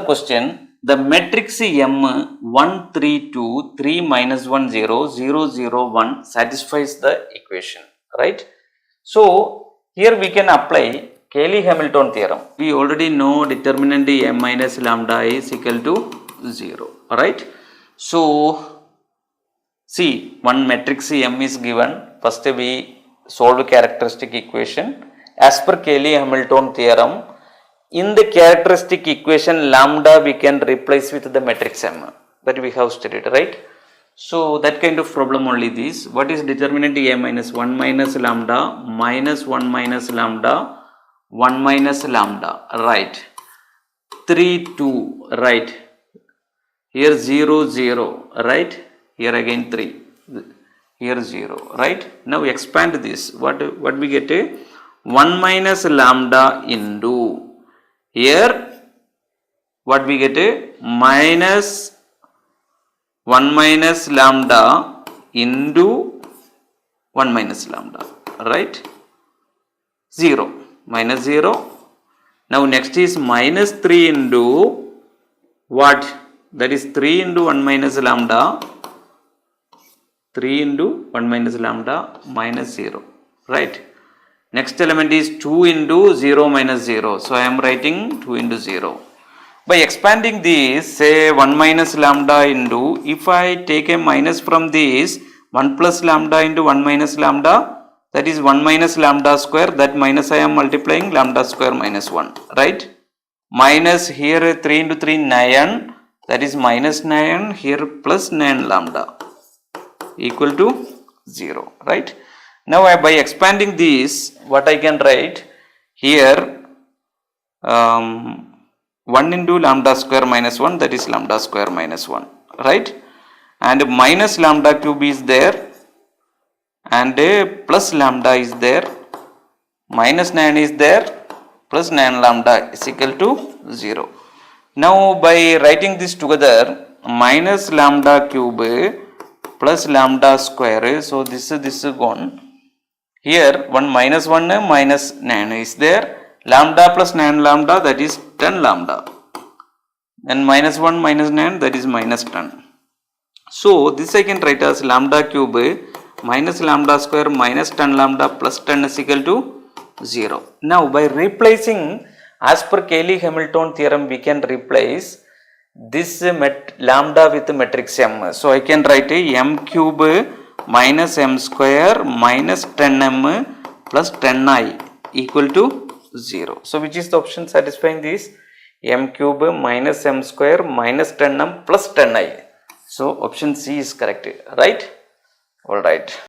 question. The matrix M 1 3 2 3 minus 1 0 0 0 1 satisfies the equation, right? So here we can apply Cayley-Hamilton theorem. We already know determinant M minus lambda is equal to 0, right? So see, one matrix M is given. First we solve characteristic equation as per Cayley-Hamilton theorem. In the characteristic equation lambda we can replace with the matrix M that we have studied, right? So that kind of problem only this. What is determinant A minus 1 minus lambda minus 1 minus lambda 1 minus lambda, right? 3 2, right? Here 0 0, right? Here again 3, here 0, right? Now expand this. What we get? 1 minus lambda into, here what we get? Minus 1 minus lambda into 1 minus lambda, right? 0, minus 0. Now next is minus 3 into what? That is 3 into 1 minus lambda, 3 into 1 minus lambda minus 0, right? Next element is 2 into 0 minus 0. So I am writing 2 into 0. By expanding this, say 1 minus lambda into, if I take a minus from this, 1 plus lambda into 1 minus lambda, that is 1 minus lambda square, that minus I am multiplying lambda square minus 1, right? Minus here 3 into 3, 9, that is minus 9, here plus 9 lambda equal to 0, right? Now by expanding this, what I can write here, 1 into lambda square minus 1, that is lambda square minus 1, right? And minus lambda cube is there, and plus lambda is there, minus 9 is there, plus 9 lambda is equal to 0. Now by writing this together, minus lambda cube plus lambda square, so this is gone. Here 1 minus 1 minus 9 is there, lambda plus 9 lambda, that is 10 lambda, and minus 1 minus 9, that is minus 10. So this I can write as lambda cube minus lambda square minus 10 lambda plus 10 is equal to 0. Now by replacing as per Cayley-Hamilton theorem, we can replace this lambda with matrix M. So I can write M cube minus M square minus 10M plus 10I equal to 0. So which is the option satisfying this? M cube minus M square minus 10M plus 10I. So option C is correct, right? Alright.